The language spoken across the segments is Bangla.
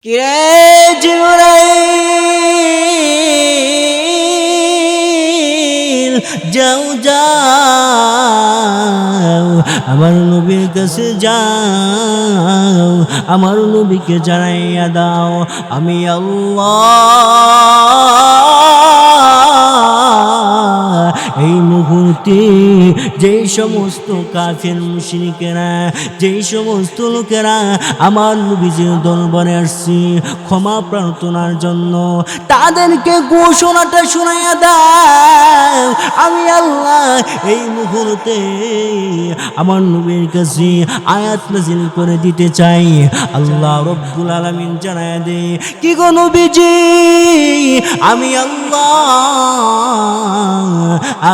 কিরে জিবরাইল, যাও যাও আমার নবীর কাছে যাও, আমার নবীকে জানাইয়া দাও আমি আল্লাহ। এই মুহূর্তে যেই সমস্ত কাফির মুশরিকেরা, যেই সমস্ত লোকেরা আমার নবীজির দরবারে আসছে ক্ষমা প্রার্থনার জন্য, তাদেরকে ঘোষণাটা শোনাইয়া দাও আমি আল্লাহ এই মুহূর্তে আমার নবীর কাছে আয়াত নাযিল করে দিতে চাই। আল্লাহ রব্বুল আলামিন জানায় দে, কি গো নবীজি, আমি আল্লাহ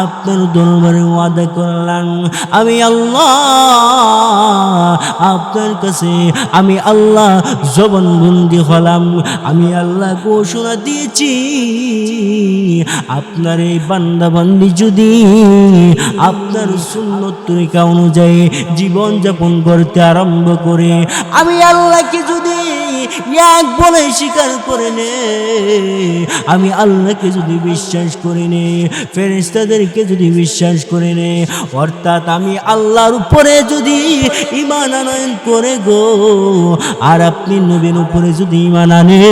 আপনার দরবারে ওয়াদা করলাম, আমি আল্লাহ আপনার কাছে আমি আল্লাহ জবানবন্দি হলাম, আমি আল্লাহ ঘোষণা দিয়েছি আপনার এই বান্দা বান্দি যদি আপনার সুন্নত তরিকা অনুযায়ী জীবন যাপন করতে আরম্ভ করে, আমি আল্লাহকে যদি এক বলে স্বীকার করে নে, আমি আল্লাহকে যদি বিশ্বাস করে নে, ফেরেশতাদেরকে যদি বিশ্বাস করে নে, অর্থাৎ আমি আল্লাহর উপরে যদি ঈমান আনয়ন করে গো, আর আপনি নবীর উপরে যদি ঈমান আনে,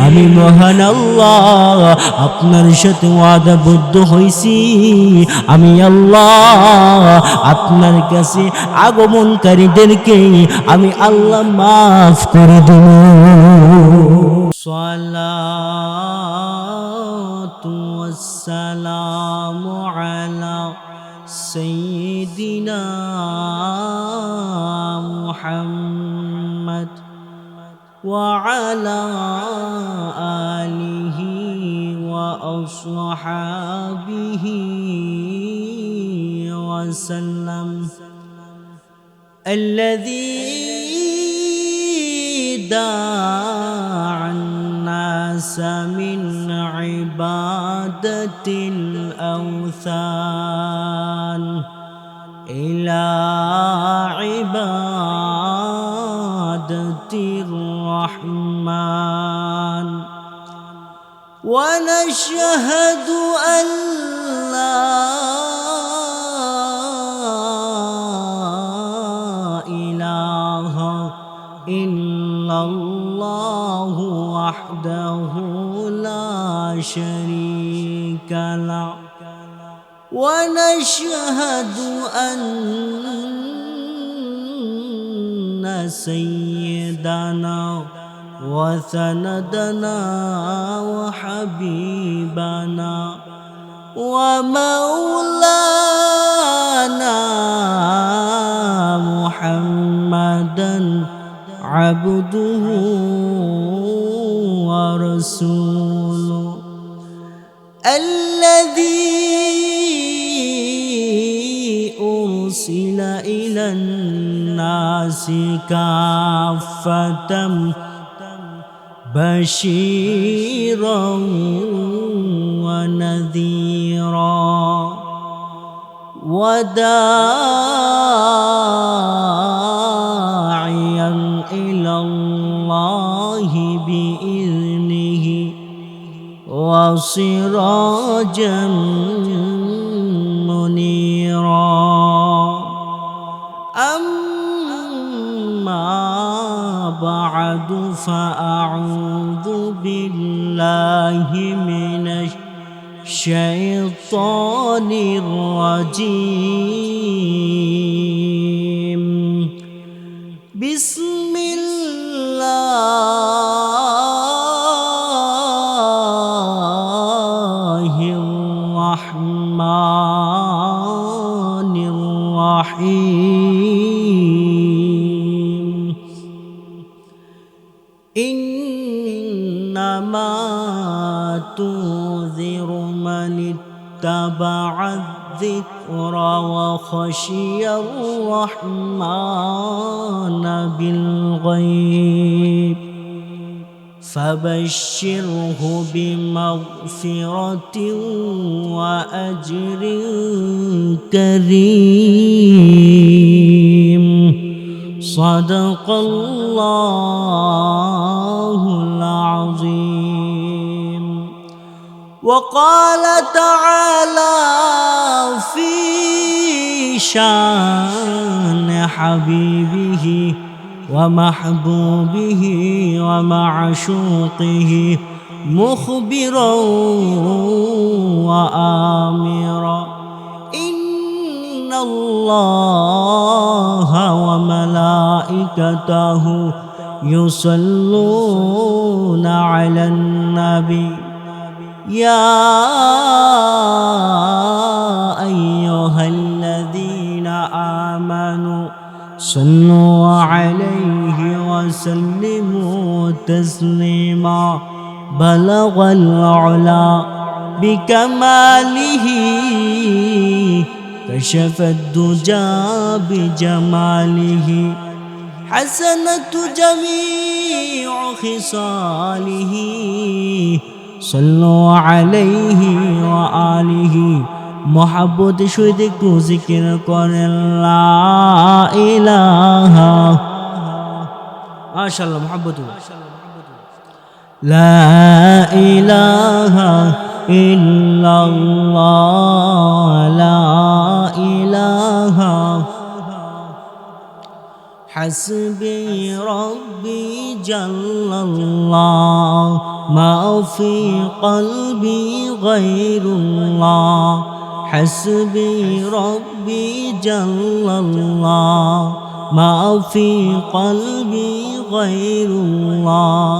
আমি মহান আল্লাহ আপনার সাথে ওয়াদাবদ্ধ হইছি, আমি আল্লাহ আপনার কাছে আগমনকারীদেরকে আমি আল্লাহ মাফ করে দেব। সালাতু ওয়াসসালামু আলা সাইয়্যিদিনা মুহাম্মদ ওয়া আলা আলিহি ওয়া আসহাবিহি ওয়া সাল্লাম। الذي دعا الناس من عبادة الأوثان إلى عبادة الرحمن، ونشهد أن لا إله إلا الله وحده لا شريك له، ونشهد أن سيدنا وسندنا وحبيبنا ومولانا محمدا عبده ورسوله، الذي أرسل إلى الناس كافة بشيرا ونذيرا وداعيا إلى الله بإذنه وسراجا منيرا. أما بعد فأعوذ بالله من الشيطان الرجيم. بسم الله الرحمن الرحيم. إنما تنذر من اتبع الذكر وخشي الرحمن بالغيب، فبشره بمغفرة وأجر كريم. صدق الله وقال تعالى في شان حبيبه ومحبوبه ومعشوقه مخبرا وآمرا إن الله وملائكته يصلون على النبي يا أيها الذين آمنوا صلوا عليه وسلموا تسليما بلغ العلا بكماله كشف الدجى بجماله حسنت جميع خصاله صلوا عليه وآله محبت شهد کو ذکر کر لا الہ ماشاءاللہ محبت لا الہ الا اللہ لا الہ حسبي ربي جل الله ما في قلبي غير الله حسبي ربي جل الله ما في قلبي غير الله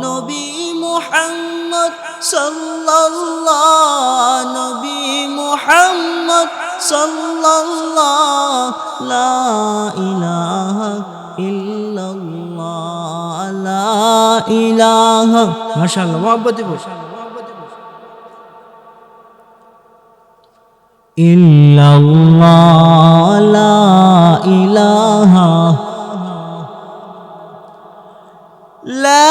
نبي محمد صلى الله نبي محمد صلى الله لا إله إلا الله لا إله ما شاء الله محبت إلا الله لا إله لا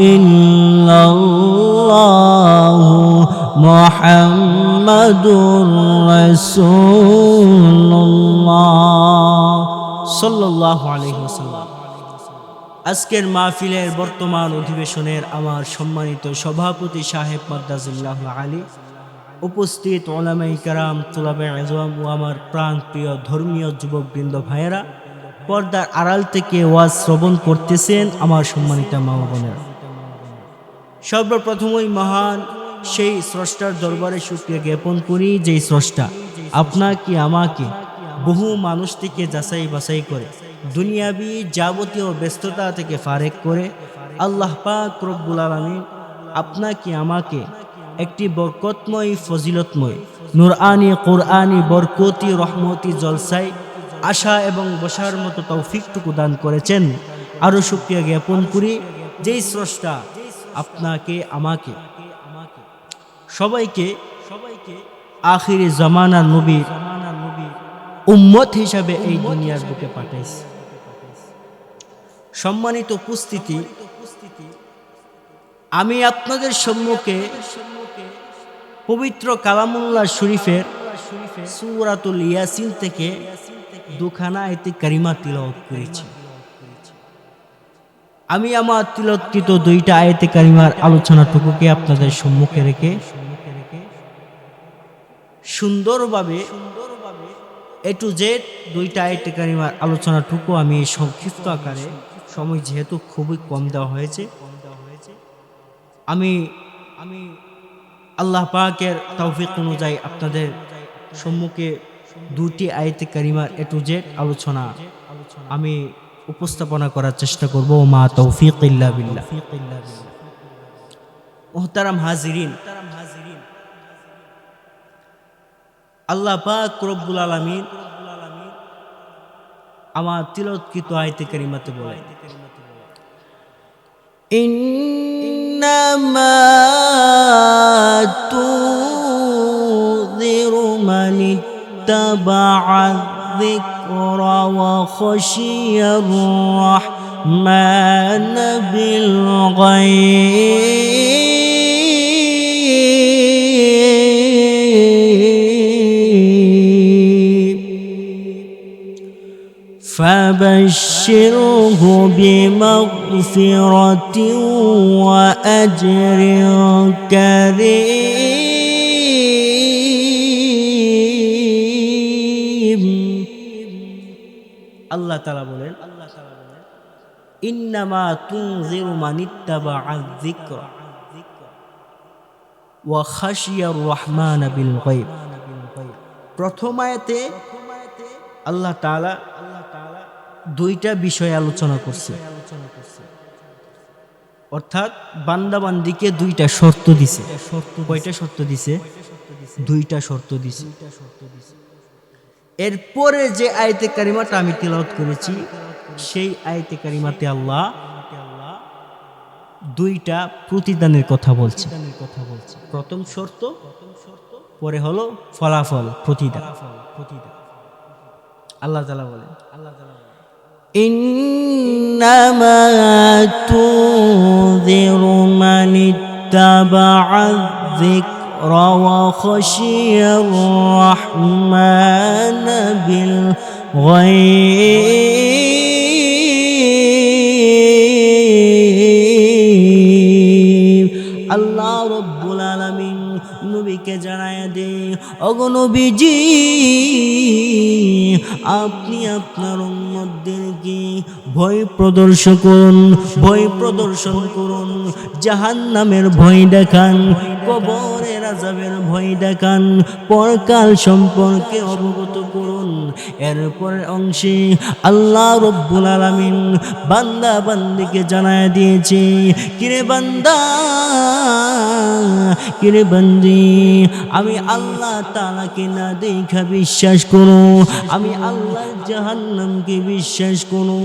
إلا الله محمد رسول الله صلى الله عليه وسلم আজকের মাহফিলের বর্তমান অধিবেশনের আমার সম্মানিত সভাপতি সাহেব মাদ্দাজুল্লাহ আলী, উপস্থিত উলামায়ে কেরাম, তুলাবে ইলম ও আমার প্রাণপ্রিয় ধর্মীয় যুবকবৃন্দ ভাইয়েরা, পর্দার আড়াল থেকে ওয়াজ শ্রবণ করতেছেন আমার সম্মানিত মা ও বোনেরা, সর্বপ্রথমই মহান সেই স্রষ্টার দরবারে শুকরিয়া জ্ঞাপন করি, যেই স্রষ্টা আপনাকে আমাকে বহু মানুষ থেকে যাচাই বাছাই করে দুনিয়াবি যাবতীয় ব্যস্ততা থেকে ফারেক করে আল্লাহ পাক রব্বুল আলামিন আপনাকে আমাকে একটি বরকতময় ফজিলতময় নূরানি কোরআনি বরকতি রহমতি জলসায় আসা এবং বসার মতো তৌফিকটুকু দান করেছেন। আরও শুকরিয়া জ্ঞাপন করি যেই স্রষ্টা আপনাকে আমাকে সবাইকে আখিরি জামানার নবীর উম্মত হিসাবে এই দুনিয়ার বুকে পাঠাইছে। সম্মানিত উপস্থিতি, আমি আপনাদের সম্মুখে পবিত্র কালামুল্লাহ শরীফের সূরাতুল ইয়াসিন থেকে দুখানা আয়াতে কারিমা তিলাওয়াত করেছি। আমি আমার তিলাওয়াতকৃত দুইটা আয়াতে কারিমার আলোচনাটুকুকে আপনাদের সম্মুখে রেখে সুন্দরভাবে এ টু জেড দুইটা আয়াতে কারিমার আলোচনাটুকু আমি সংক্ষিপ্ত আকারে, সময় যেহেতু খুবই কম দেওয়া হয়েছে, আমি আল্লাহ পাকের তৌফিক অনুযায়ী আপনাদের সম্মুখে দুটি আয়াতে কারিমার এ টু জেড আলোচনা আমি উপস্থাপনা করার চেষ্টা করব। মা তৌফিক ইল্লা বিল্লাহ। মুহতারাম হাজিরিন, আল্লাহ পাক রব্বুল আলামিন আমার তিলাওয়াতকৃত আয়াতে কারিমাতে বলেন, ইন্নামা তুযিরু মান ইত্তাবা'a যিকরা ওয়া খাশিয়ার রাহমান বিল গায়ব فبشره بمغفرة وأجر كريم الله تعالى বলেন إنما تنذر من اتبع الذكر وخشي الرحمن بالغيب প্রথম আয়াতে আল্লাহ তাআলা দুইটা বিষয় আলোচনা করছে, অর্থাৎ বান্দাবান্দিকে দুইটা শর্ত দিছে। কয়টা শর্ত দিছে? দুইটা শর্ত দিছে। এরপরে যে আয়াতে কারিমাটা আমি তিলাওয়াত করেছি, সেই আয়াতে কারিমাতে আল্লাহ দুইটা প্রতিদানের কথা বলছে। প্রথম শর্ত, পরে হলো ফলাফল, প্রতিদান। আল্লাহ তাআলা বলেন إنما تنذر من اتبع الذكر وخشي الرحمن بالغيب আল্লাহ রব্বুল আলামিন নবীকে জানায় দে, ওগো নবীজি, আপনি আপনার উম্মতদেরকে ভয় প্রদর্শন করুন, জাহান্নামের ভয় দেখান, কবরের আযাবের ভয় দেখান, পরকাল সম্পর্কে অবগত করুন। এরপরের অংশে আল্লাহ রব্বুল আলামিন বান্দা বান্দিকে জানায় দিয়েছে, কিরে বান্দা, কিরে বান্দি, আমি আল্লাহ তাআলাকে না দেখা বিশ্বাস করো, আমি আল্লাহর জাহান্নামকে বিশ্বাস করো,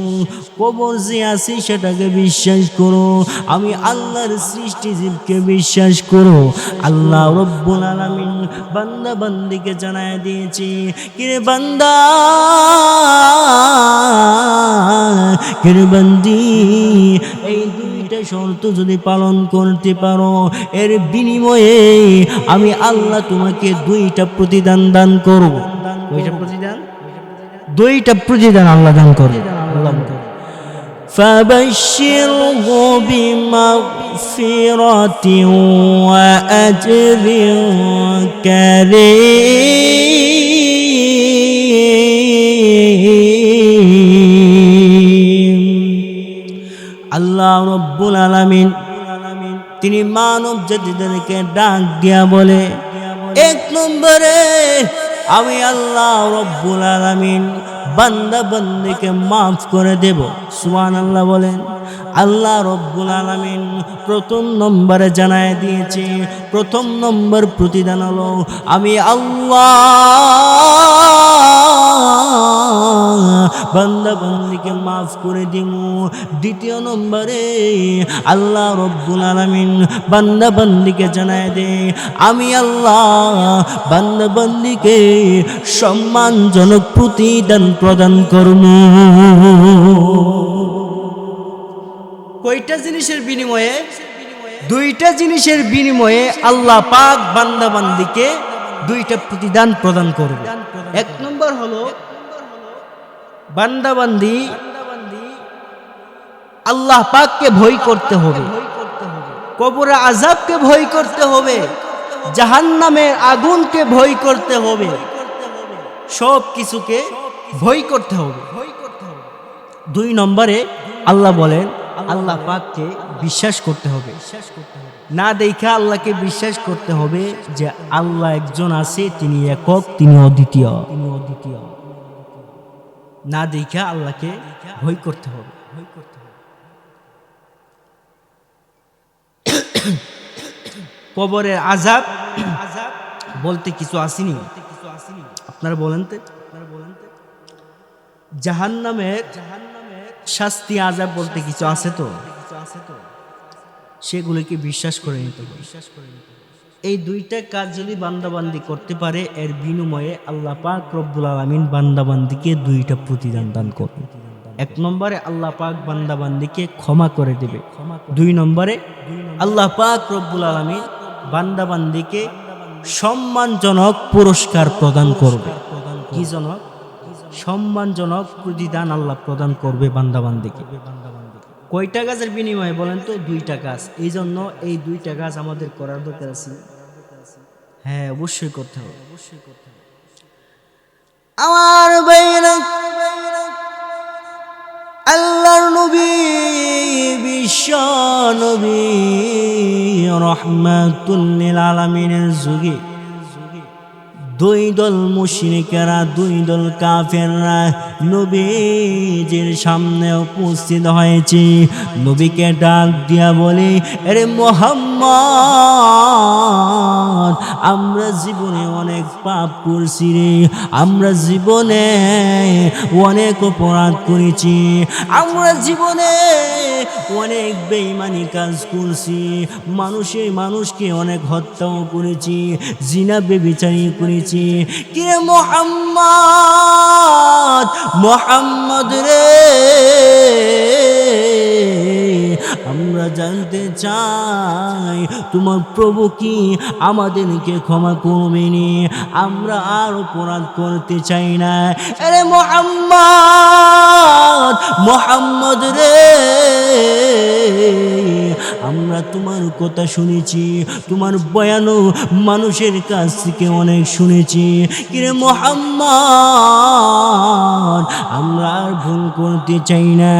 কবর যে আছে সেটাকে বিশ্বাস করো, আমি আল্লাহর সৃষ্টি জীবকে বিশ্বাস করো। আল্লাহ রব্বুল আলামিন বান্দা বান্দিকে জানায় দিয়েছে, কিরে বান্দা, কিরে বান্দি, এই দুইটা শর্ত যদি পালন করতে পারো, এর বিনিময়ে আমি আল্লাহ তোমাকে দুইটা প্রতিদান দান করব। দুইটা প্রতিদান আল্লাহ দান করবে। فبشره بمغفرة وأجر كريم আল্লাহ রব্বুল আলামিন তিনি মানব জাতিদেরকে ডাক দিয়া বলে, এক নম্বরে আমি আল্লাহ রব্বুল আলামিন বান্দা বান্দিকে মাফ করে দেব। সুবহানাল্লাহ বলেন। আল্লাহ রব্বুল আলামিন প্রথম নম্বরে জানায় দিয়েছে, প্রথম নম্বর প্রতিদান হলো আমি আল্লাহ বান্দা বান্দিকে মাফ করে দিব। দ্বিতীয় নম্বরে আল্লাহ রব্বুল আলামিন বান্দা বান্দিকে জানায় দে, আমি আল্লাহ বান্দা বান্দিকে সম্মানজনক প্রতিদান প্রদান করব। কয়টা জিনিসের বিনিময়ে? দুইটা জিনিসের বিনিময়ে আল্লাহ পাক বান্দা বান্দিকে দুইটা প্রতিদান প্রদান করবে। এক নম্বর হলো বান্দা বান্দি আল্লাহ পাককে ভয় করতে হবে, কবরে আযাবকে ভয় করতে হবে, জাহান্নামের আগুনকে ভয় করতে হবে, সব কিছুকে ভয় করতে হবে। দুই নম্বরে আল্লাহ বলেন আল্লাহ পাককে বিশ্বাস করতে হবে। না দেখা আল্লাহকে বিশ্বাস করতে হবে যে আল্লাহ একজন আছে, তিনি একক, তিনি অদ্বিতীয়। না দেখা আল্লাহকে ভয় করতে হবে। কবরের আযাব বলতে কিছু আসেনি, আপনারা বলেন তো। জাহান্নামের শাস্তি আযাব বলতে কিছু আছে তো, সেগুলোকে বিশ্বাস করে নিতে হবে। এই দুইটা কাজ যদি বান্দাবান্দি করতে পারে, এর বিনিময়ে আল্লাহ পাক রব্বুল আলামিন বান্দাবান্দিকে দুইটা প্রতিদান দান করবে। এক নম্বরে আল্লাহ পাক বান্দাবান্দিকে ক্ষমা করে দেবে। দুই নম্বরে আল্লাহ পাক রব্বুল আলামিন বান্দাবান্দিকে সম্মানজনক পুরস্কার প্রদান করবে। কি জনক? সম্মানজনক প্রতিদান আল্লাহ প্রদান করবে বান্দাবান্দিকে। কয়টা গাছের বিনিময়ে বলেন তো? 2টা গাছ। এই জন্য এই 2টা গাছ আমাদের করার দরকার আছে। হ্যাঁ, অবশ্যই করতে হবে। আমার ভাইরা, আল্লাহর নবী বিশ্ব নবী রহমাতুল লিল আলামিনের যুগে 2 দল মুশরিকেরা, 2 দল কাফেররা নবীজির সামনে উপস্থিত হয়েছে। নবীকে ডাক দিয়া বলে, আরে মুহাম্মদ, আমরা জীবনে অনেক পাপ করছি রে, আমরা জীবনে অনেক অপরাধ করেছি, আমরা জীবনে অনেক বেঈমানি কাজ করছি, মানুষকে অনেক হত্যাও করেছি, জিনা ব্যভিচারী করেছি। কে মোহাম্মদ রে, আমরা জানতে চাই তোমার প্রভু কি আমাদেরকে ক্ষমা করবেনি? আমরা আর অপরাধ করতে চাই না। আরে মোহাম্মদ রে, আমরা তোমার কথা শুনেছি, তোমার বয়ানও মানুষের কাছ থেকে অনেক শুনেছি। কিরে মুহাম্মদ, আমরা আর ভুল করতে চাই না,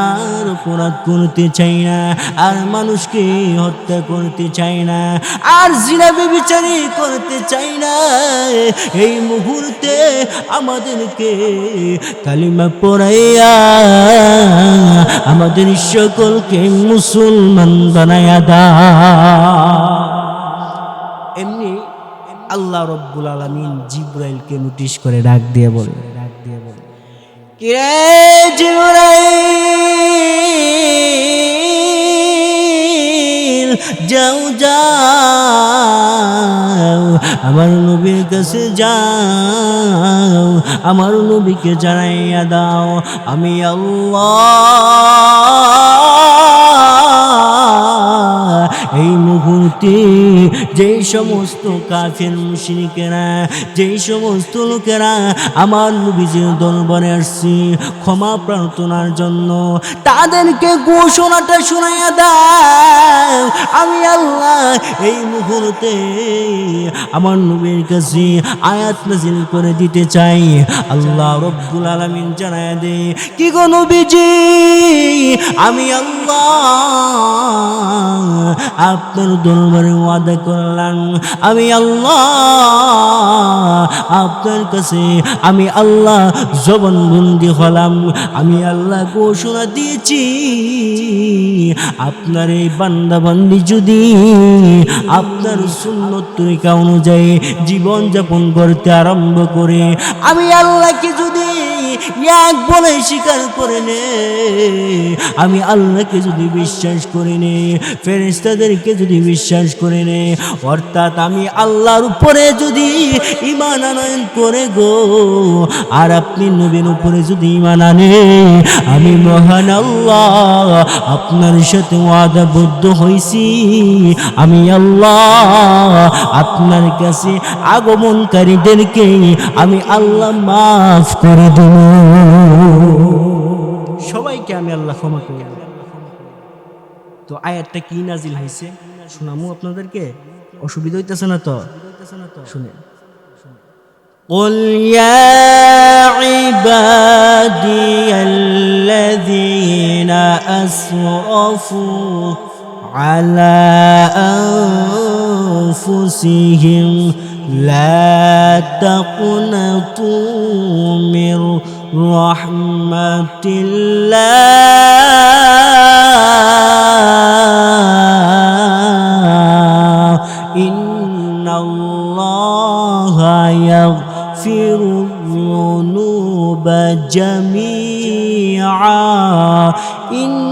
আর অপরাধ করতে চাই না, আর মানুষকে হত্যা করতে চাই না, আর জিনা ব্যভিচারী করতে চাই না। এই মুহূর্তে আমাদেরকে কালিমা পড়াইয়া আমাদের সকলকে মুসলমান বানায়া দাও। এমনি আল্লাহ রব্বুল আলামিন জিবরাইলকে নোটিশ করে ডাক দিয়ে বলে, কিরে জিবরাইল, যাও আমার নবীর কাছে যাও, আমার নবীকে জানাইয়া দাও আমি আল্লাহ এই মুহূর্তে যেই সমস্ত কাফের মুশরিকেরা, যেই সমস্ত লোকেরা আমার নবীজির দরবারে আসছে ক্ষমা প্রার্থনার জন্য, তাদেরকে ঘোষণাটা শোনাইয়া দাও আমি আল্লাহ এই মুহূর্তে আমার নবীর কাছে আয়াত নাযিল করে দিতে চাই। আল্লাহ রব্বুল আলামিন জানায় দে, কি গো নবীজি, আমি আল্লাহ আপনার দরবারে ওয়াদা করলাম, আমি আল্লাহ আপনার কাছে আমি আল্লাহ জবানবন্দি হলাম, আমি আল্লাহ ঘোষণা দিয়েছি আপনার এই বান্দা বান্দি যদি আপনার সুন্নত তরিকা অনুযায়ী জীবন যাপন করতে আরম্ভ করে, আমি আল্লাহকে যদি এক বলে স্বীকার করে নে, আমি আল্লাহকে যদি বিশ্বাস করে নে, ফেরেশতাদেরকে যদি বিশ্বাস করে নে, অর্থাৎ আমি আল্লাহর উপরে যদি ঈমান আনয়ন করে গো, আর আপনি নবীর উপরে যদি ঈমান আনে, আমি মহান আল্লাহ আপনার সাথে ওয়াদাবদ্ধ হইছি, আমি আল্লাহ আপনার কাছে আগমনকারীদেরকে আমি আল্লাহ মাফ করে দেব, সবাইকে আমি আল্লাহ ক্ষমা করে দেব। তো আয়াতটা কি নাজিল হয়েছে শোনামু আপনাদেরকে, অসুবিধা হইতেছে না তো? শুনেন, قل يا عبادي الذين أسرفوا على أنفسهم لا تقنطوا من رحمة الله إن الله يغفر الذنوب جميعا إنه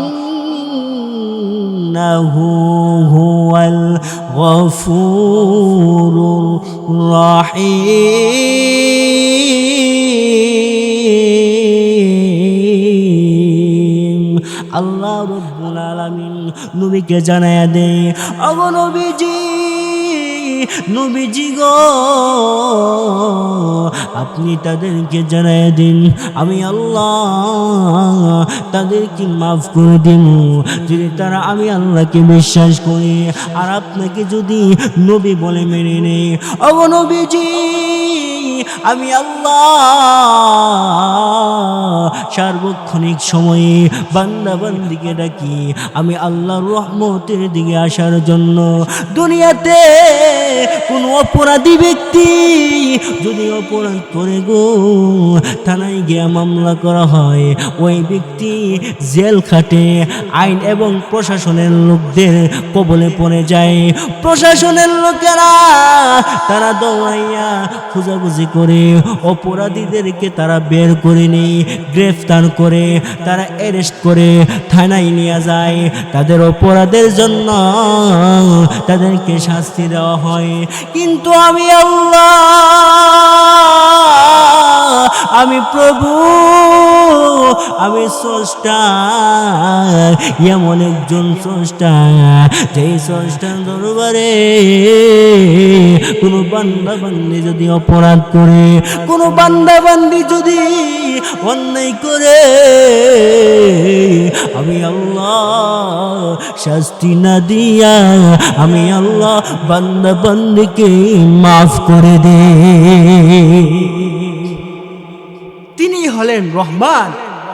هو الغفور الرحيم। আল্লাহ রব্বুল আলামিন নবীকে জানায়া দে, ওগো নবীজি নবীজি গো আপনি তাদেরকে জানাই দিন আমি আল্লাহ তাদেরকে মাফ করে দিন যদি তারা আমি আল্লাহকে বিশ্বাস করি আর আপনাকে যদি নবী বলে মেনে নেই। ওগো নবীজি আমি আল্লাহ সার্বক্ষণিক সময়ে বান্দা বান্দিকে ডাকি আমি আল্লাহর রহমতের দিকে আসার জন্য। দুনিয়াতে কোন অপরাধী ব্যক্তি যদি অপরাধ করে গো থানায় গিয়ে মামলা করা হয়, ওই ব্যক্তি জেল খাটে, আইন এবং প্রশাসনের লোকদের কবলে পড়ে যায়। প্রশাসনের লোকেরা তারা দৌড়াইয়া খোঁজাখুঁজি করে অপরাধীদেরকে তারা বের করে নেয়, গ্রেফতার করে তারা অ্যারেস্ট করে থানায় নিয়ে যায়। তাদের অপরাধের জন্য তাদেরকে শাস্তি দেওয়া হয়। কিন্তু আমি আল্লাহ আমি প্রভু আমি স্রষ্টা, এমন একজন স্রষ্টা যেই স্রষ্টার দরবারে কোনো বান্দা বান্দি যদি অপরাধ করে, কোনো বান্দা বান্দি যদি অন্যায় করে, আমি আল্লাহ শাস্তি না দিয়া আমি আল্লাহ বান্দা বান্দিকে মাফ করে দে। তিনি হলেন রহমান,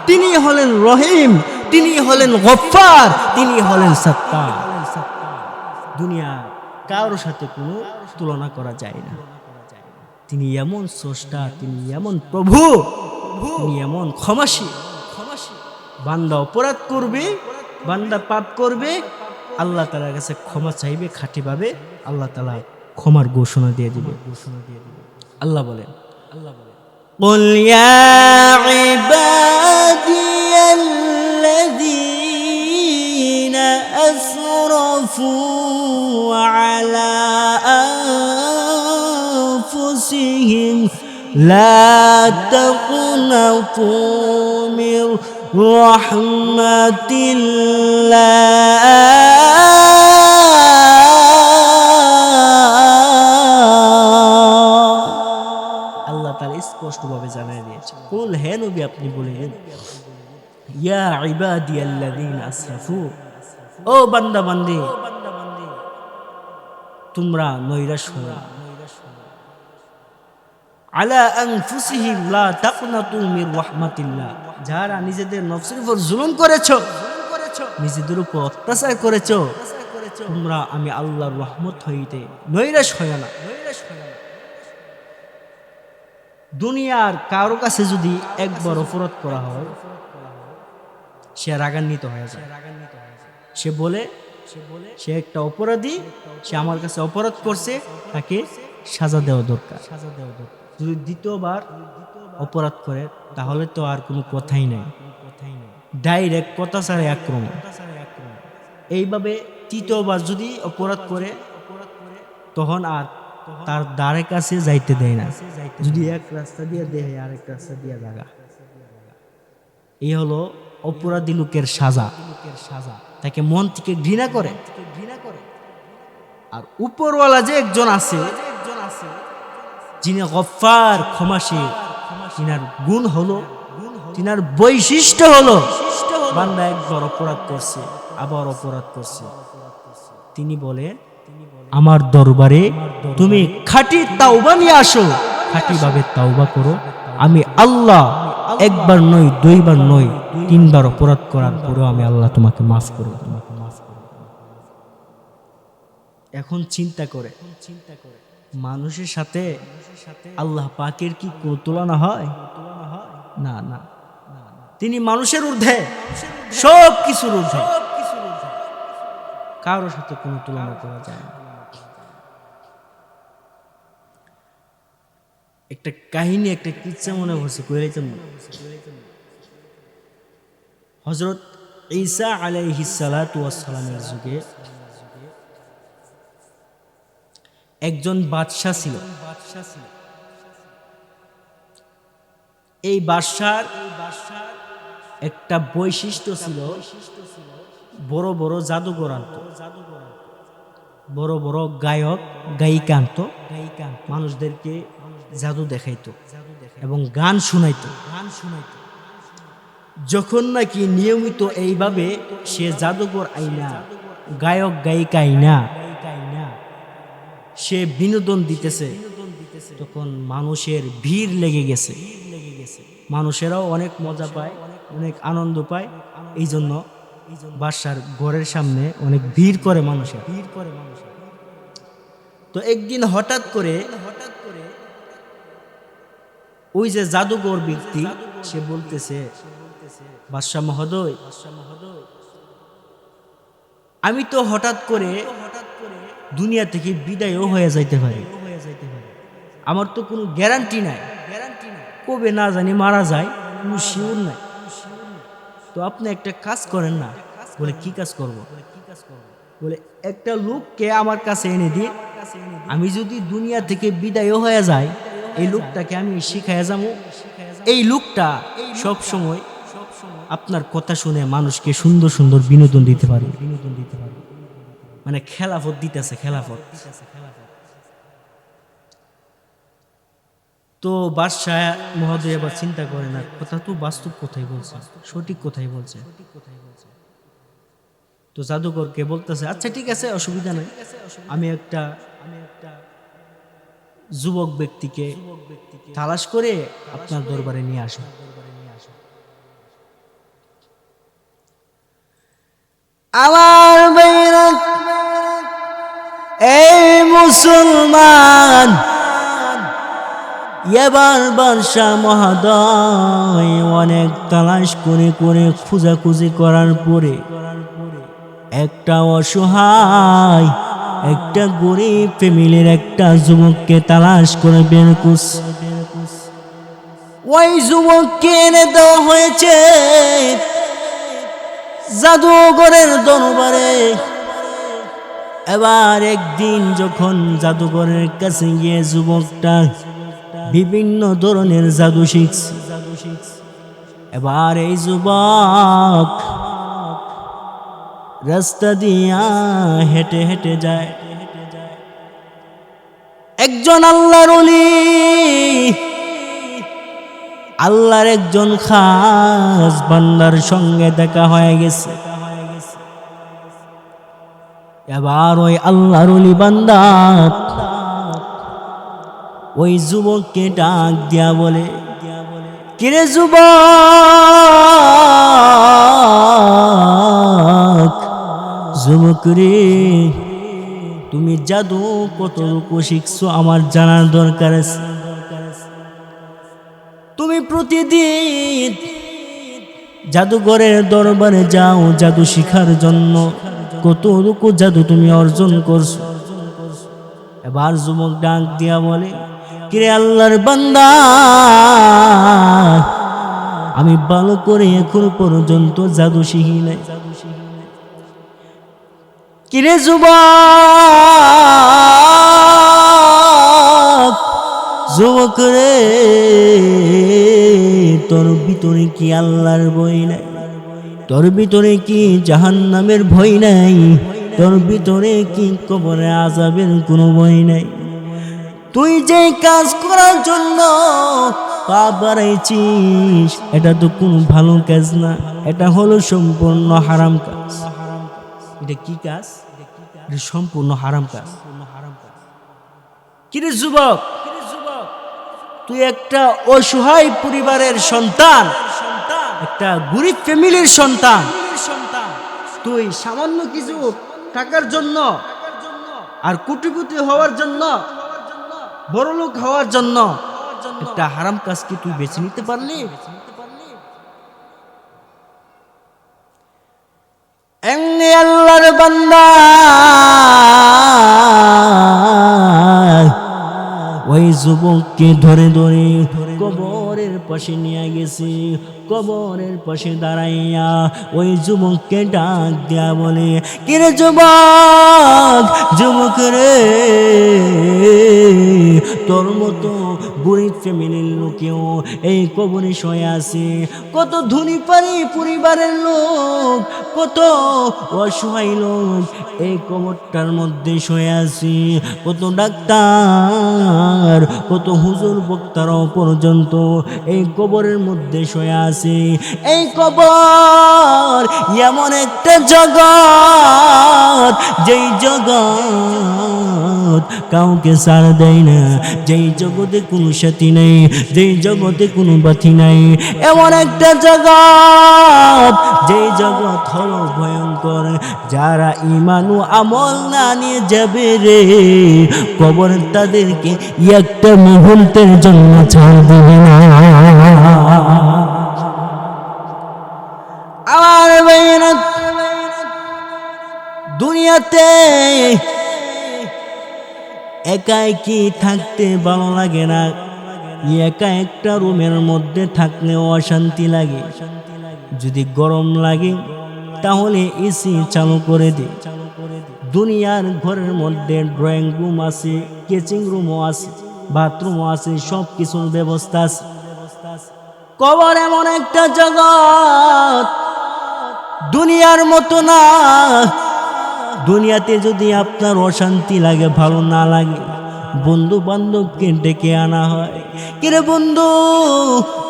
তিনি হলেন রহিম, তিনি হলেন গফফার, তিনি হলেন সত্তার। দুনিয়া কারোর সাথে কোনো তুলনা করা যায় না। তিনি এমন স্রষ্টা, তিনি এমন প্রভু, তিনি এমন ক্ষমাশীল। বান্দা অপরাধ করবে, বান্দা পাপ করবে, আল্লাহ তাআলার কাছে ক্ষমা চাইবে, খাঁটি ভাবে আল্লাহ তাআলা ক্ষমার ঘোষণা দিয়ে দিবে। আল্লাহ বলেন قل يا عبادي الذين أسرفوا على أنفسهم لا تقنطوا من رحمة الله স্পষ্টভাবে জানাই দিয়েছে। কুল হে নবী আপনি বলেন ইয়া ইবাদিয়াল্লাযীনা আসরাফু, ও বান্দা বান্দি তোমরা নৈরাশ হও, আলা আনফুসিহিম লা তাকনাতু মির রাহমাতিল্লাহ, যারা নিজেদের নফসের উপর জুলুম করেছো, নিজেদের উপর অত্যাচার করেছো, তোমরা আমি আল্লাহর রহমত হইতে নৈরাশ হয় না। দুনিয়ার কারো কাছে যদি একবার অপরাধ করা হয় সে রাগান্বিত হয়ে যায়। সে বলে সে একটা অপরাধী, সে আমার কাছে অপরাধ করছে, তাকে সাজা দেওয়া দরকার। যদি দ্বিতীয়বার অপরাধ করে তাহলে তো আর কোনো কথাই নাই, ডাইরেক্ট কথা ছাড়া আক্রমণ। এইভাবে তৃতীয়বার যদি অপরাধ করে তখন আর তার দ্বারে কাছে যাইতে দেয় না, যদি এক রাস্তা দিয়ে দেয় আরেক রাস্তা দিয়ে জায়গা। এই হলো অপরাধী লোকের সাজা, তাকে মন থেকে ঘৃণা করে। আর উপরওয়ালা যে একজন আছে যিনি গফফার ক্ষমাশীল, তিনার গুণ হলো, তিনার বৈশিষ্ট্য হলো বান্দা একবার অপরাধ করছে আবার অপরাধ করছে, তিনি বলেন আমার দরবারে তুমি খাঁটি তাওবা নিয়ে আসো, খাঁটি ভাবে তাওবা করো, আমি আল্লাহ একবার নয়, দুইবার নয়, তিনবার অপরাধ করার পরেও আমি আল্লাহ তোমাকে মাফ করব। এখন চিন্তা করে মানুষের সাথে আল্লাহ পাকের কি কোনো তুলনা হয়? না না, তিনি মানুষের ঊর্ধ্বে, সব কিছুর ঊর্ধ্বে, কারোর সাথে কোনো তুলনা করা যায় না। একটা কাহিনী, একটা কিচ্ছা মনে পড়ছে, হযরত ঈসা আলাইহিস সালাতু ওয়াস সালামের যুগে একজন বাদশা ছিল। এই বাদশার একটা বৈশিষ্ট্য ছিল, বড় বড় জাদুঘর আনত। বড় বড় গায়ক গায়িকা আনতো, মানুষদেরকে জাদু দেখাইতো এবং গান শোনাইতো। যখন নাকি নিয়মিত এইভাবে সে জাদুঘর আইনা, গায়ক গায়িকা আইনা সে বিনোদন দিতেছে, তখন মানুষের ভিড় লেগে গেছে। মানুষেরাও অনেক মজা পায়, অনেক আনন্দ পায়। এই জন্য বাদশার ঘরের সামনে অনেক ভিড় করে মানুষের। তো একদিন হঠাৎ করে ওই যে জাদুঘর ব্যক্তি সে বলতেছে, বাদশা মহোদয়, আমি তো হঠাৎ করে দুনিয়া থেকে বিদায়ও হয়ে যাইতে পারি, আমার তো কোনো গ্যারান্টি নাই, কবে না জানি মারা যায়, কোনো শিওর নাই। তো আপনি একটা কাজ করেন না। বলে কি কাজ করব? বলে একটা লোককে আমার কাছে এনে দিয়ে, আমি যদি দুনিয়া থেকে বিদায়ও হয়ে যায়, এই লোকটাকে আমি শিখাইয়া যাবো। এই লোকটা সব সময় আপনার কথা শুনে মানুষকে সুন্দর সুন্দর বিনোদন দিতে পারে। মানে খেলাফত দিতেছে, খেলাফত। তো বাদশাহ মহোদয় এবার চিন্তা করে না, কথা তো বাস্তব কথাই বলছে, সঠিক কথাই বলছে। তো জাদুকরকে বলতেছে, আচ্ছা ঠিক আছে, অসুবিধা নেই, আমি একটা যুবক ব্যক্তিকে তালাশ করে আপনার দরবারে নিয়ে আসো। আমার ভাইরা, এই মুসলমান, এবার বাদশাহ মহোদয় অনেক তালাশ করে করে খোঁজাখুঁজি করার পরে একটা অসহায়, একটা গরিব ফ্যামিলির একটা যুবককে তালাশ করে বের করছে। ওই যুবককে এনে দেওয়া হয়েছে জাদুঘরের দরবারে। এবার একদিন যখন জাদুঘরের কাছে গিয়ে যুবকটা বিভিন্ন ধরনের জাদু শিখছে, এবার এই যুবক রাস্তা দিয়া হেঁটে হেঁটে যায়। একজন আল্লাহর ওলি, আল্লাহর একজন খাস বান্দার সঙ্গে দেখা হয়ে গেছে। এবার ওই আল্লাহর ওলি বান্দা ওই যুবককে ডাক দিয়া বলে, কিরে যুবক, যুবক রে, তুমি জাদু কতটুকু শিখছো আমার জানার দরকার আছে। তুমি প্রতিদিন জাদুঘরের দরবারে যাও জাদু শিখার জন্য, কতটুকু জাদু তুমি অর্জন করছো? এবার যুবক ডাক দিয়া বলে, কিরে আল্লাহর বান্দা, আমি ভালো করে এখন পর্যন্ত জাদু শিখি নাই। কিরে যুবক, যুবক রে, তোর ভিতরে কি আল্লাহর ভয় নাই? তোর ভিতরে কি জাহান্নামের ভয় নাই? তোর ভিতরে কি কবরে আযাবের কোনো ভয় নাই? তুই যে কাজ করার জন্য পা বাড়াইছিস, এটা তো কোনো ভালো কাজ না, এটা হলো সম্পূর্ণ হারাম কাজ। এটা কি কাজ? এটা সম্পূর্ণ হারাম কাজ। কিরে যুবক, তুই একটা অসহায় পরিবারের সন্তান, একটা গরিব ফ্যামিলির সন্তান, তুই সামান্য কিছু টাকার জন্য আর কোটিপতি হওয়ার জন্য, বড়লোক হওয়ার জন্য একটা হারাম কাজ কি তুই বেছে নিতে পারলি? এমনি আল্লাহর বান্দা ওই যুবককে ধরে ধরে কবরের পাশে নিয়ে গেছে। কবরের পাশে দাঁড়াইয়া ওই যুবককে ডাক দেয়া বলে, কিরে যুবক, যুবক রে, তোর মতো গরিব ফ্যামিলির লোকেও এই কবরে শুয়ে আছে, কত ধনী পারি পরিবারের লোক, কত অসহায় লোক এই কবরটার মধ্যে শুয়ে আছে, কত ডাক্তার, কত হুজুর বক্তারাও পর্যন্ত এই কবরের মধ্যে শুয়ে আছে। এই কবর এমন একটা জগৎ, যেই জগৎ কাউকে ছাড় দেয় না, যেই জগতে কোনো সাথী নেই, যেই জগতে কোনো বাতি নাই, এমন একটা জগৎ, যেই জগৎ হলো ভয়ঙ্কর। যারা ঈমান ও আমল না নিয়ে যাবে রে কবর, তাদেরকে একটা মুহূর্তের জন্য ছাড় দেবে না। আমার ভাইয়েরা, দুনিয়াতে একাই কি থাকতে ভালো লাগে না? একা একটা রুমের মধ্যে থাকলেও অশান্তি লাগে। যদি গরম লাগে তাহলে এসি চালু করে দে। দুনিয়ার ঘরের মধ্যে ড্রয়িং রুম আছে, কিচেন রুমও আছে, বাথরুমও আছে, সব কিছুর ব্যবস্থা আছে। কবর এমন একটা জগৎ, দুনিয়ার মতো না। দুনিয়াতে যদি আপনার অশান্তি লাগে, ভালো না লাগে, বন্ধু বান্ধবকে ডেকে আনা হয়, কিরে বন্ধু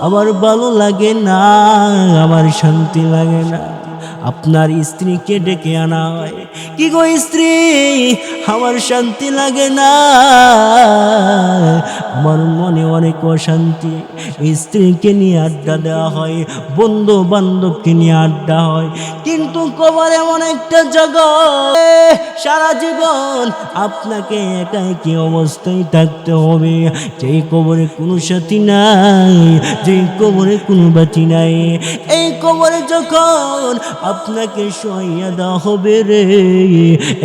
আমার ভালো লাগে না, আমার শান্তি লাগে না। আপনার স্ত্রীকে ডেকে আনা হয়, কি গো স্ত্রী আমার শান্তি লাগে না, আমার মনে অনেক অশান্তি। স্ত্রীকে নিয়ে আড্ডা দেওয়া হয়, বন্ধু বান্ধবকে নিয়ে আড্ডা হয়। কিন্তু কবর এমন একটা জগৎ, সারা জীবন আপনাকে একাই কি অবস্থায় থাকতে হবে। যেই কবরে কোনো সাথী নাই, যেই কবরে কোনো বাতি নাই, এই কবরে যখন আপনাকে শোয়াইয়া দেওয়া হবে রে,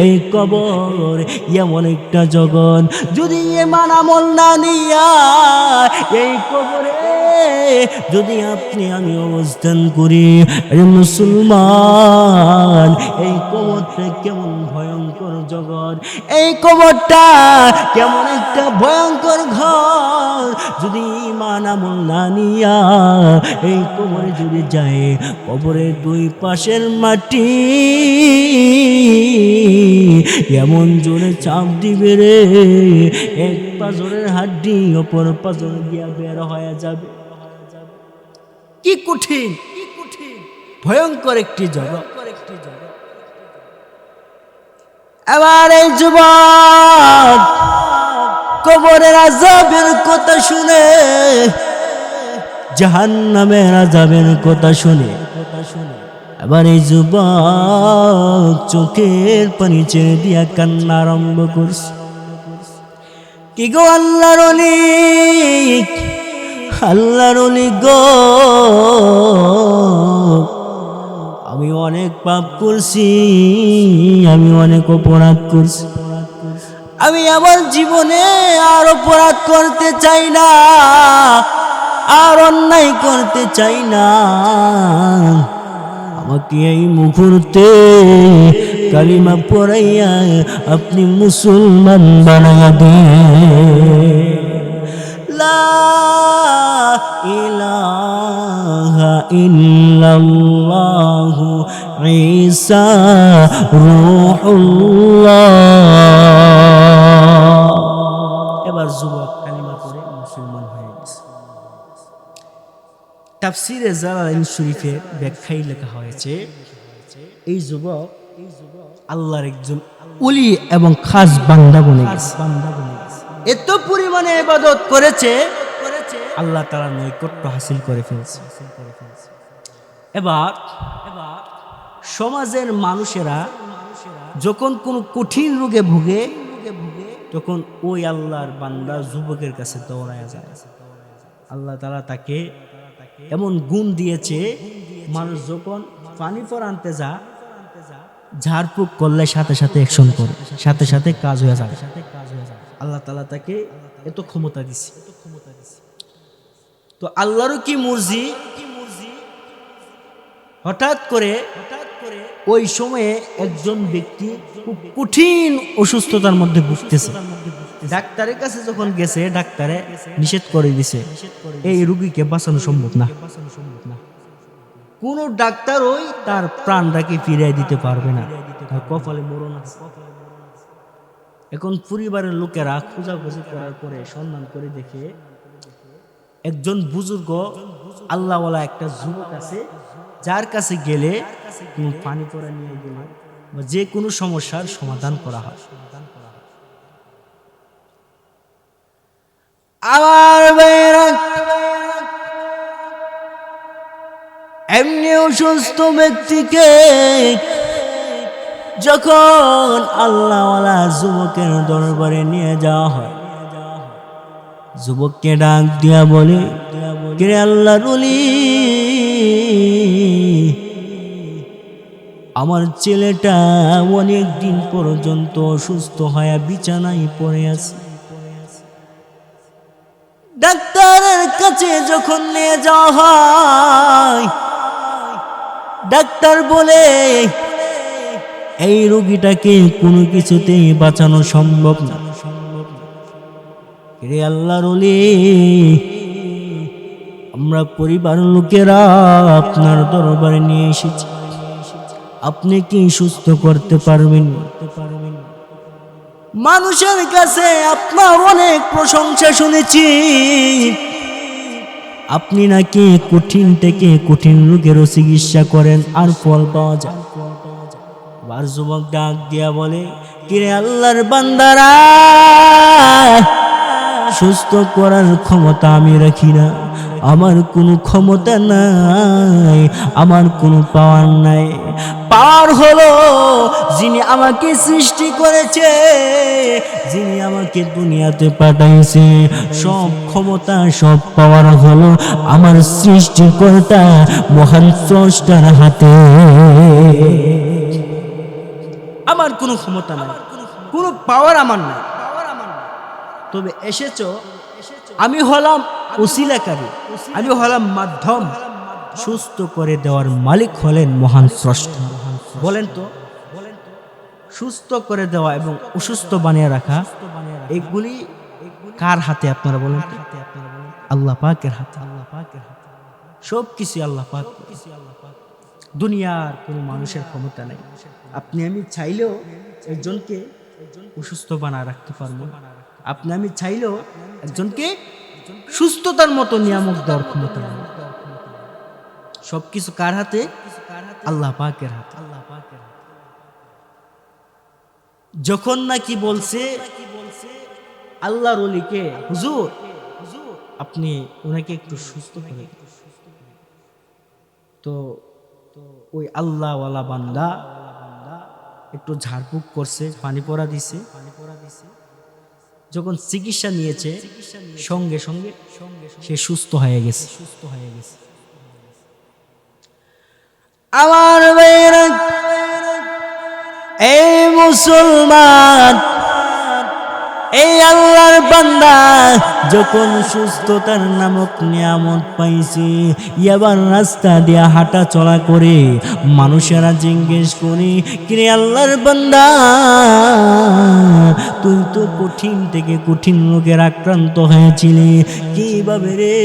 এই কবর এমন একটা জগৎ, যদি ঈমান আমল না নিয়া এই কবরে যদি আপনি আমি অবস্থান করি, মুসলমান, এই কবরটা কেমন ভয়ঙ্কর জগৎ, এই কবরটা কেমন একটা ভয়ঙ্কর ঘর। যদি ঈমান আমল না নিয়া এই কবরে যদি যায়, কবরের দুই পাশের মাটি এমন জোরে চাপ দিবে রে, এক পাজরের হাড্ডি অপর পাজর দিয়া বের হয়ে যাবে। কি কঠিন, ভয়ঙ্কর একটি জগৎ। এবার এই যুবক কবরের আযাবের কথা শুনে, জাহান্নামের আযাবের কথা শুনে, এবার এই যুবক চোখের পানি ছেড়ে দিয়া কান্না আরম্ভ করছে। কি গো আল্লাহর ওলি, আল্লাহর ওলি গো, আমি অনেক পাপ করছি, আমি অনেক অপরাধ করছি, আমি আমার জীবনে আর অপরাধ করতে চাই না, আর অন্যায় করতে চাই না। আমাকে এই মুহূর্তে কালিমা পড়াইয়া আপনি মুসলমান বানায়া দেন। লা ইলাহা ইল্লাল্লাহু ঈসা রূহুল্লাহ। এবার যুবক কালিমা পড়ে মুসলমান হয়ে গেছে। তাফসীরে জালালাইন শরীফের ব্যাখ্যায় লেখা হয়েছে, এই যুবক আল্লাহর একজন ওলি এবং খাস বান্দা বনে গেছে। এত পরিমাণে ইবাদত করেছে, আল্লাহ তাআলার নৈকট্য হাসিল করে ফেলছে। এবার সমাজের মানুষেরা যখন কোনো কঠিন রোগে ভুগে, তখন ওই আল্লাহর বান্দা যুবকের কাছে দৌড়ায় যায়। আল্লাহ তাআলা তাকে এমন গুণ দিয়েছে, মানুষ যখন পানি পর আনতে যা, ঝাড়ফুঁক করলে সাথে সাথে অ্যাকশন করে, সাথে সাথে কাজ হয়ে যায়। আল্লাহ তাআলা তাকে এত ক্ষমতা দিছে। তো আল্লাহরও কি মর্জি, হঠাৎ করে ওই সময়ে একজন ব্যক্তি খুব কঠিন অসুস্থতার মধ্যে ভুগতেছে। ডাক্তারের কাছে যখন গেছে, ডাক্তারে নিষেধ করে দিছে এই রোগীকে বাঁচানো সম্ভব না। কোন ডাক্তার ওই তার প্রাণটাকে ফিরিয়ে দিতে পারবে না, তার কপালে মরণ আছে। এখন পরিবারের লোকেরা খোঁজাখুঁজি করার পরে সন্ধান করে দেখে একজন বুজুর্গ আল্লাহওয়ালা একটা যুবক আছে, যার কাছে গেলে কোনো পানি পড়া নিয়ে গেলে বা যে কোনো সমস্যার সমাধান করা হয়। আমার ভাইয়েরা, এমনি অসুস্থ ব্যক্তিকে যখন আল্লাহওয়ালা যুবকের দরবারে নিয়ে যাওয়া হয়, যুবককে ডাক দিয়া বলে, কে আল্লাহর ওলি, আমার ছেলেটা অনেক দিন পর্যন্ত অসুস্থ হয়ে বিছানায় পড়ে আছে। ডাক্তারের কাছে যখন নিয়ে যাওয়া হয়, ডাক্তার বলে এই রোগীটাকে কোনো কিছুতেই বাঁচানো সম্ভব না। রে আল্লাহর ওলি, আমরা পরিবারের লোকেরা আপনার দরবারে নিয়ে এসেছি, আপনি কি সুস্থ করতে পারবেন? মানুষের কাছে আপনার অনেক প্রশংসা শুনেছি, আপনি নাকি কঠিন থেকে কঠিন রোগেরও চিকিৎসা করেন আর ফল পাওয়া যায়। আর যুবক ডাক দিয়া বলে, কিরে আল্লাহর বান্দারা, সুস্থ করার ক্ষমতা আমি রাখি না, আমার কোনো ক্ষমতা নাই, আমার কোনো পাওয়ার নাই। পাওয়ার হলো যিনি আমাকে সৃষ্টি করেছে, যিনি আমাকে দুনিয়াতে পাঠাইছে। সব ক্ষমতা, সব পাওয়ার হলো আমার সৃষ্টিকর্তা মহান স্রষ্টার হাতে। আমার কোনো ক্ষমতা নাই, কোনো পাওয়ার আমার নাই। তবে এসেছো, আমি হলাম ওসিলাকারী, আমি হলাম মাধ্যম। সুস্থ করে দেওয়ার মালিক হলেন মহান স্রষ্টা। বলেন তো, সুস্থ করে দেওয়া এবং অসুস্থ বানিয়ে রাখা এগুলি কার হাতে আপনারা বলেন? আল্লাহ পাকের হাতে। সব কিছু আল্লাহ পাক। দুনিয়ার কোনো মানুষের ক্ষমতা নাই। আপনি আমি চাইলেও একজনকে অসুস্থ বানায় রাখতে পারবো, আপনি আমি চাইলেও একজনকে সুস্থতার মতো নিয়ামক দেওয়ার ক্ষমতা নেই। সবকিছু কার হাতে? আল্লাহ পাকের হাতে। যখন নাকি বলছে আল্লাহর ওলিকে, হুজুর আপনি ওনাকে একটু সুস্থ করে, তো ওই আল্লাহওয়ালা বান্দা একটু ঝাড়ফুঁক করছে, পানি পড়া দিছে। যখন চিকিৎসা নিয়েছে, সঙ্গে সঙ্গে সে সুস্থ হয়ে গেছে। আমার ভাইয়েরা, এই মুসলমান, এই আল্লাহর বান্দা যখন সুস্থতার নামক নিয়ামত পাইছে, এবার রাস্তা দিয়ে হাঁটা চলা করে মানুষেরা জিজ্ঞেস করে, কিরে আল্লাহর বান্দা, তুই তো কঠিন থেকে কঠিন রোগের আক্রান্ত হয়েছিলি, কিভাবে রে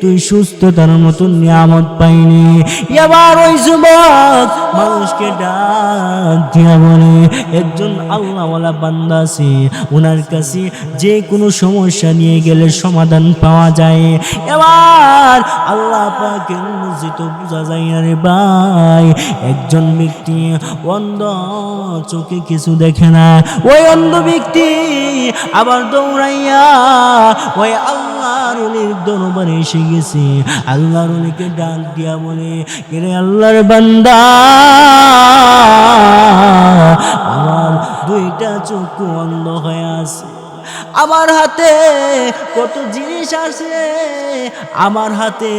তুই সুস্থতার মতন নিয়ামত পাইনি? এবার ওই যুবক মানুষকে ডাক দিয়া বলে, একজন আল্লাহওয়ালা বান্দা আছে, ওনার কাছে যে কোনো সমস্যা নিয়ে গেলে সমাধান পাওয়া যায়। এবার আল্লাহ পাকের মসজিদ বোঝা যায় না রে ভাই, একজন ব্যক্তি অন্ধ, চোখে কিছু দেখে না, ওই অন্ধ ব্যক্তি আবার দৌড়াইয়া ওই আল্লাহর ওলির দরবারে এসে গেছে। আল্লাহর ওলিকে ডাক দিয়া বলে, রে আল্লাহর বান্দা, আমার দুইটা চক্ষু অন্ধ হয়ে আছে, আমার হাতে কত জিনিস আছে, আমার হাতে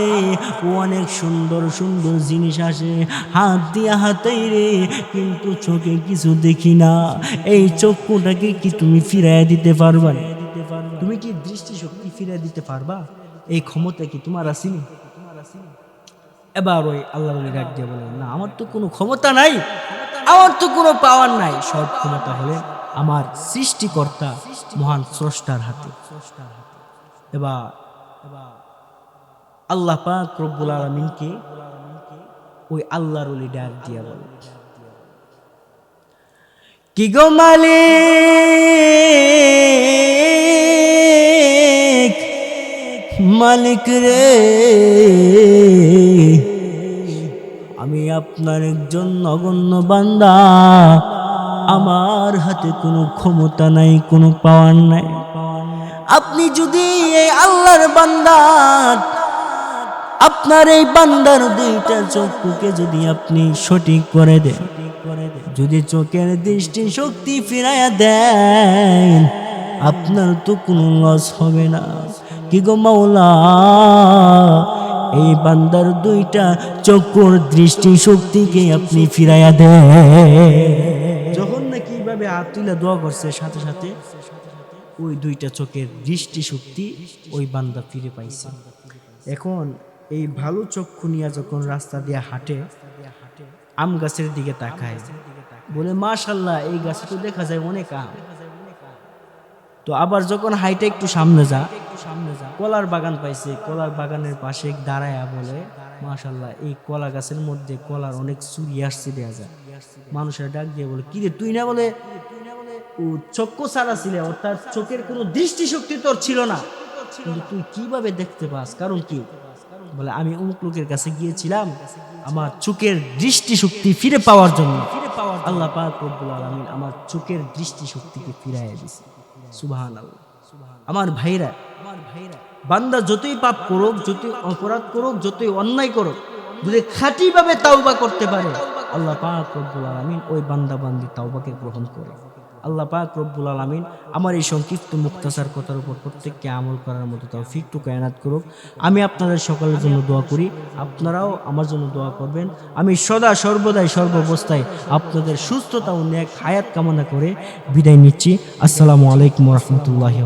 অনেক সুন্দর সুন্দর জিনিস আছে, হাত দিয়া হাতেই রে, কিন্তু চোখে কিছু দেখি না। এই চক্ষুটাকে কি তুমি ফিরাইয়া দিতে পারবা? তুমি কি দৃষ্টিশক্তি ফিরাইয়া দিতে পারবা? এই ক্ষমতা কি তোমার আসেনি? এবার ওই আল্লাহর ওলি ডাক দিয়ে বলে, না, আমার তো কোনো ক্ষমতা নাই, আমার তো কোনো পাওয়ার নাই, সব ক্ষমতা হলে আমার সৃষ্টিকর্তা মহান স্রষ্টার হাতে। এবার আল্লাহ পাক রব্বুল আলামিনকে ওই আল্লাহর ওলি ডাক দিয়া বলে, কি গো মালিক, মালিক রে, আমি আপনার একজন নগণ্য বান্দা, আমার হাতে কোনো ক্ষমতা নাই, কোনো পাওয়ার নাই। আপনি যদি এই আল্লাহর বান্দা, আপনার এই বান্দার দুইটা চক্ষুকে যদি আপনি সঠিক করে দেন, যদি চোখের দৃষ্টি শক্তি ফিরাইয়া দেন, আপনার তো কোনো লস হবে না। কি গো মাওলা, এই বান্দার দুইটা চক্ষুর দৃষ্টি শক্তিকে আপনি ফিরাইয়া দেন। যখন নাকি এইভাবে হাত তুলে দোয়া করছে, সাথে সাথে ওই দুইটা চোখের দৃষ্টি শক্তি ওই বান্দা ফিরে পাইছে। এখন এই ভালো চক্ষু নিয়ে যখন রাস্তা দিয়ে হাঁটে, আম গাছের দিকে তাকায়, বলে মাশাআল্লাহ, এই গাছে তো দেখা যায় অনেক আম। তো আবার যখন হাইটে একটু সামনে যা, কলার বাগান পাইছে, কলার বাগানের পাশে দাঁড়ায়া বলে মাশাআল্লাহ, এই কলা গাছের মধ্যে কলার অনেক চুরি আসছে দেয়া যায়। মানুষের ডাক দিয়ে বলে, কি রে তুই না বলে ও চক্ষু ছাড়া ছিলে, অর্থাৎ চোখের কোনো দৃষ্টিশক্তি তোর ছিল না, কিন্তু তুই কিভাবে দেখতে পাস? কারণ কি? বলে আমি অমুক লোকের কাছে গিয়েছিলাম আমার চোখের দৃষ্টিশক্তি ফিরে পাওয়ার জন্য। আল্লাহ পাক রব্বুল আলামিন আমার চোখের দৃষ্টিশক্তিকে ফিরাইয়া দিয়েছে। সুবহানাল্লাহ। আমার ভাইরা, বান্দা যতই পাপ করুক, যতই অপরাধ করুক, যতই অন্যায় করুক, যদি খাঁটিভাবে তাওবা করতে পারে, আল্লাহ পাক রব্বুল আলামিন ওই বান্দা বান্দি তাওবাকে গ্রহণ করে। আল্লাহ পাক রব্বুল আলামিন আমার এই সংক্ষিপ্ত মুক্তাসার কথার উপর প্রত্যেককে আমল করার মতো তৌফিকটুকু এনায়েত করুক। আমি আপনাদের সকলের জন্য দোয়া করি, আপনারাও আমার জন্য দোয়া করবেন। আমি সদা সর্বদাই সর্বাবস্থায় আপনাদের সুস্থতা ও নেক হায়াত কামনা করে বিদায় নিচ্ছি। আসসালামু আলাইকুম ওয়া রাহমাতুল্লাহি।